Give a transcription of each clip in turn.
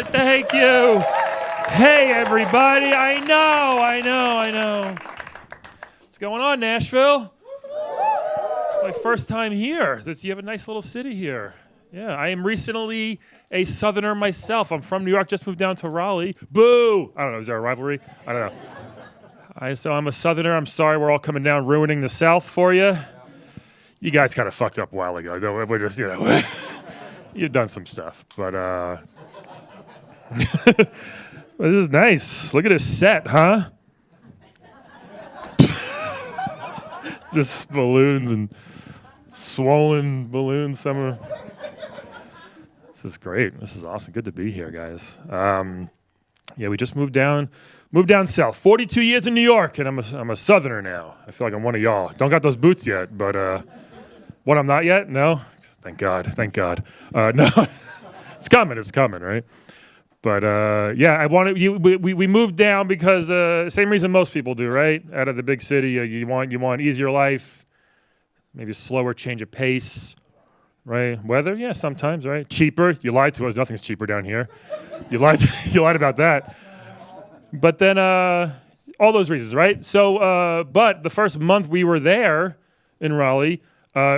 Thank you. Hey, everybody. I know. What's going on, Nashville? It's my first time here. You have a nice little city here. Yeah, I am recently a Southerner myself. I'm from New York, just moved down to Raleigh. Boo! I don't know, is there a rivalry? I don't know. So I'm a Southerner. I'm sorry we're all coming down ruining the South for you. You guys kind of fucked up a while ago. We're just, you've done some stuff. But this is nice. Look at this set, huh? Just balloons and swollen balloons somewhere. This is great. This is awesome. Good to be here, guys. We just moved down south. 42 years in New York, and I'm a Southerner now. I feel like I'm one of y'all. Don't got those boots yet, but what, I'm not yet? No? Thank God. No, it's coming, right? But we moved down because same reason most people do, right? Out of the big city, you want easier life, maybe a slower change of pace. Right? Weather? Yeah, sometimes, right? Cheaper. You lied to us. Nothing's cheaper down here. You lied about that. But then all those reasons, right? So, but the first month we were there in Raleigh,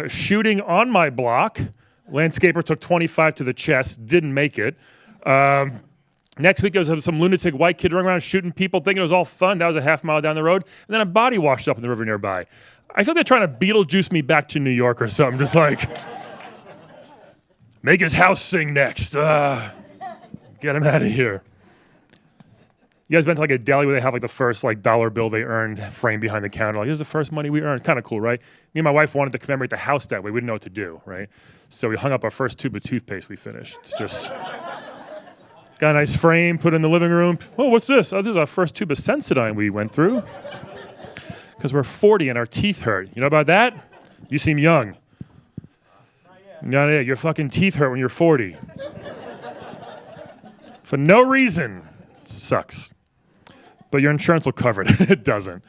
shooting on my block, landscaper took 25 to the chest, didn't make it. Next week, there was some lunatic white kid running around shooting people, thinking it was all fun. That was a half mile down the road. And then a body washed up in the river nearby. I feel they're trying to Beetlejuice me back to New York or something, just like... Make his house sing next. Get him out of here. You guys been to like a deli where they have like the first like dollar bill they earned framed behind the counter? Like, here's the first money we earned. Kind of cool, right? Me and my wife wanted to commemorate the house that way. We didn't know what to do, right? So we hung up our first tube of toothpaste we finished. Just got a nice frame, put it in the living room. Oh, what's this? Oh, this is our first tube of Sensodyne we went through. Because we're 40 and our teeth hurt. You know about that? You seem young. No, your fucking teeth hurt when you're 40. For no reason. It sucks. But your insurance will cover it. It doesn't.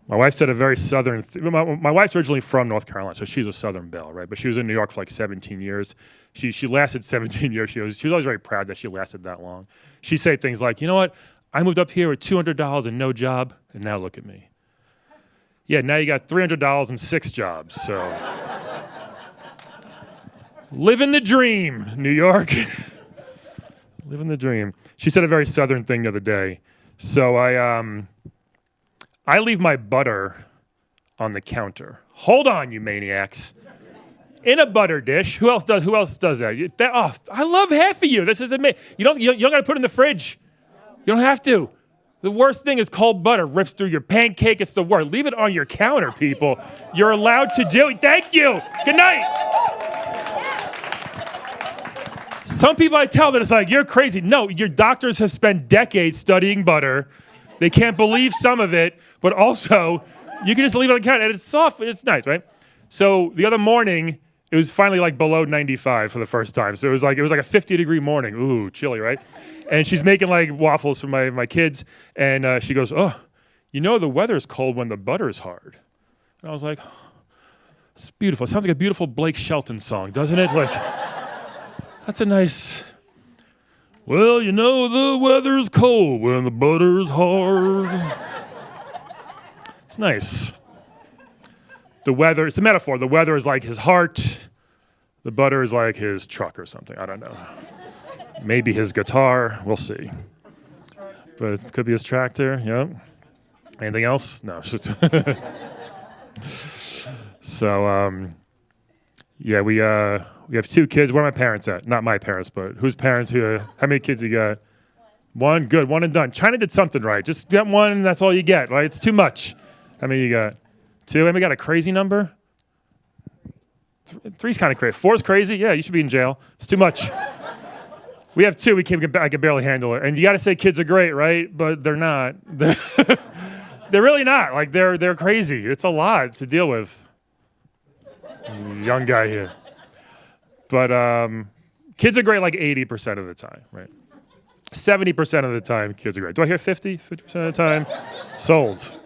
My wife said a very Southern... My wife's originally from North Carolina, so she's a Southern belle, right? But she was in New York for like 17 years. She lasted 17 years. She was always very proud that she lasted that long. She'd say things like, you know what? I moved up here with $200 and no job, and now look at me. Yeah, now you got $300 and 6 jobs, so. Living the dream, New York. Living the dream. She said a very Southern thing the other day. So I leave my butter on the counter. Hold on, you maniacs. In a butter dish. Who else does that? I love half of you. This is amazing. You don't got to put it in the fridge. You don't have to. The worst thing is cold butter rips through your pancake. It's the worst. Leave it on your counter, people. You're allowed to do it. Thank you. Good night. Some people I tell that it's like, you're crazy. No, your doctors have spent decades studying butter. They can't believe some of it, but also you can just leave it on the counter and it's soft. It's nice, right? So the other morning, it was finally like below 95 for the first time. So it was like a 50-degree morning. Ooh, chilly, right? And she's making like waffles for my kids. And she goes, oh, the weather's cold when the butter's hard. And I was like, it's beautiful. It sounds like a beautiful Blake Shelton song, doesn't it? Like, that's a nice, well, the weather's cold when the butter's hard. It's nice. The weather, it's a metaphor. The weather is like his heart. The butter is like his truck or something. I don't know. Maybe his guitar. We'll see. But it could be his tractor. Yep. Anything else? No. So, we have 2 kids. Where are my parents at? Not my parents, but whose parents? How many kids you got? 1. Good. 1 and done. China did something right. Just get 1 and that's all you get, right? It's too much. How many you got? 2. Anybody got a crazy number? 3's kind of crazy. 4's crazy? Yeah, you should be in jail. It's too much. We have 2. I can barely handle it. And you got to say kids are great, right? But they're not. They're really not. Like, they're crazy. It's a lot to deal with. Young guy here. But kids are great like 80% of the time, right? 70% of the time, kids are great. Do I hear 50? 50% of the time? Sold.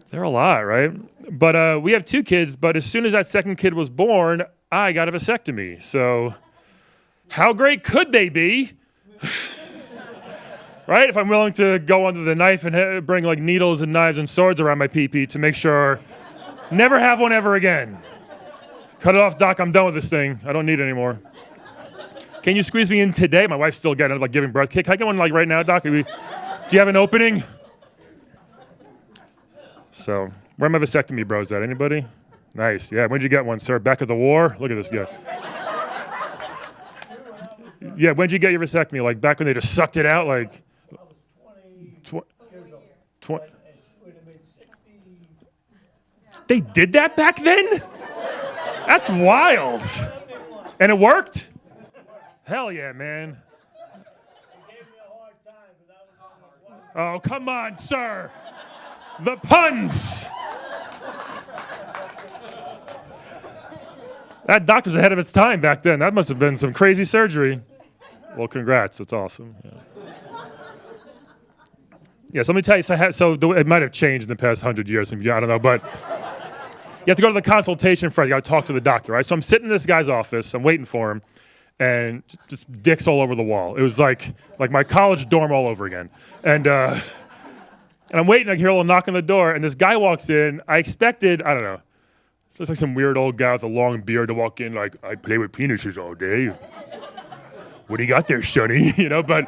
They're a lot, right? But we have 2 kids, but as soon as that second kid was born, I got a vasectomy. So how great could they be? Right? If I'm willing to go under the knife and bring like needles and knives and swords around my pee-pee to make sure never have one ever again. Cut it off, doc. I'm done with this thing. I don't need it anymore. Can you squeeze me in today? My wife's still getting like giving birth. Can I get one like right now, doc? Do you have an opening? So, where are my vasectomy bros at? Anybody? Nice. Yeah. When'd you get one, sir? Back of the war? Look at this guy. Yeah. When'd you get your vasectomy? Like back when they just sucked it out? Like. I was 20. They did that back then? That's wild. And it worked? Hell yeah, man. Oh, come on, sir. The puns. That doctor's ahead of its time back then. That must have been some crazy surgery. Well, congrats. That's awesome. Yeah, so let me tell you, so it might have changed in the past 100 years. I don't know, but you have to go to the consultation first. You got to talk to the doctor, right? So I'm sitting in this guy's office. I'm waiting for him, and just dicks all over the wall. It was like my college dorm all over again. And I'm waiting. I hear a little knock on the door, and this guy walks in. I expected, I don't know, just like some weird old guy with a long beard to walk in like, I play with penises all day. What do you got there, Sonny? But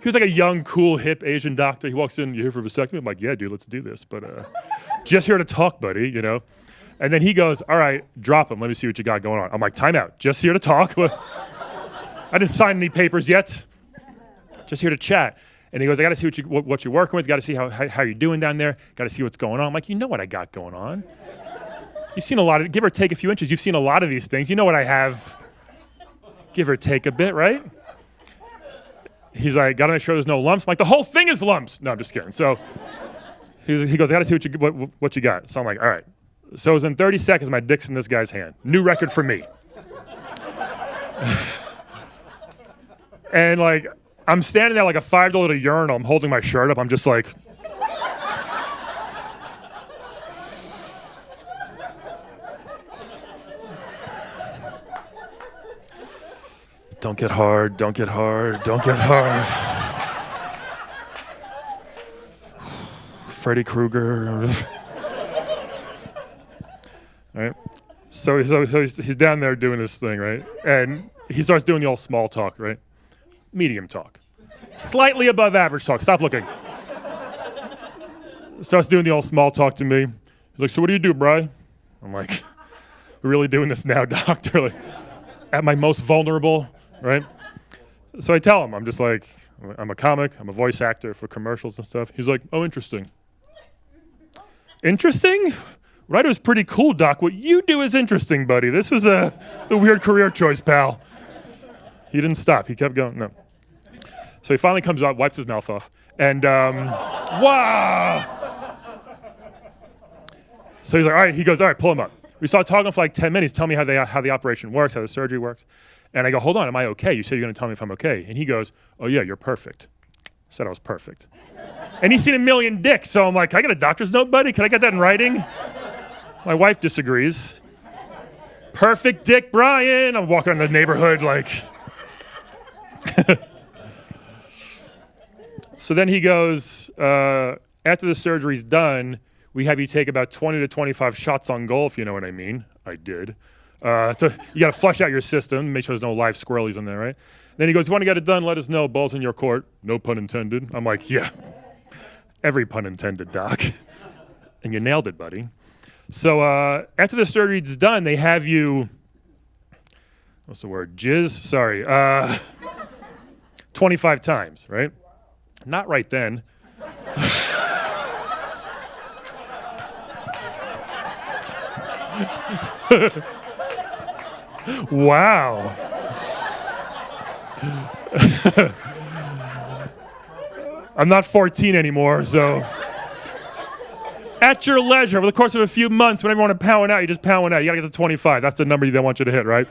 he was like a young, cool, hip Asian doctor. He walks in, you here for vasectomy? I'm like, yeah, dude, let's do this. But just here to talk, buddy, And then he goes, all right, drop him. Let me see what you got going on. I'm like, time out. Just here to talk. I didn't sign any papers yet. Just here to chat. And he goes, I got to see what you're working with. Got to see how you're doing down there. Got to see what's going on. I'm like, you know what I got going on. You've seen a lot of, give or take a few inches, you've seen a lot of these things. You know what I have, give or take a bit, right? He's like, got to make sure there's no lumps. I'm like, the whole thing is lumps. No, I'm just kidding. So he goes, I got to see what you got. So I'm like, all right. So it was in 30 seconds, my dick's in this guy's hand. New record for me. And like, I'm standing there like a $5 at a urinal. I'm holding my shirt up. I'm just like, don't get hard, don't get hard, don't get hard. Freddy Krueger. Right? So he's down there doing this thing, right? And he starts doing the old small talk, right? Medium talk. Slightly above average talk. Stop looking. Starts doing the old small talk to me. He's like, so what do you do, Bri? I'm like, we're really doing this now, doctor? Like, at my most vulnerable, right? So I tell him, I'm just like, I'm a comic, I'm a voice actor for commercials and stuff. He's like, oh, interesting. Interesting? What I do is pretty cool, doc. What you do is interesting, buddy. This was the weird career choice, pal. He didn't stop. He kept going. No. So he finally comes out, wipes his mouth off, and wow. So he's like, all right. He goes, all right, pull him up. We start talking for like 10 minutes. Tell me how the operation works, how the surgery works. And I go, hold on, am I okay? You said you're going to tell me if I'm okay. And he goes, oh yeah, you're perfect. I said I was perfect. And he's seen a million dicks, so I'm like, can I get a doctor's note, buddy? Can I get that in writing? My wife disagrees. Perfect dick, Brian. I'm walking around the neighborhood like. So then he goes, after the surgery's done, we have you take about 20 to 25 shots on goal, if you know what I mean. I did. You got to flush out your system, make sure there's no live squirrelies in there, right? Then he goes, you want to get it done, let us know. Ball's in your court. No pun intended. I'm like, yeah. Every pun intended, doc. And you nailed it, buddy. So after the surgery's done, they have you, what's the word, jizz? Sorry. 25 times, right? Not right then. Wow. I'm not 14 anymore, so. At your leisure, over the course of a few months, whenever you want to pound one out, you just pound one out. You got to get to 25. That's the number they want you to hit, right?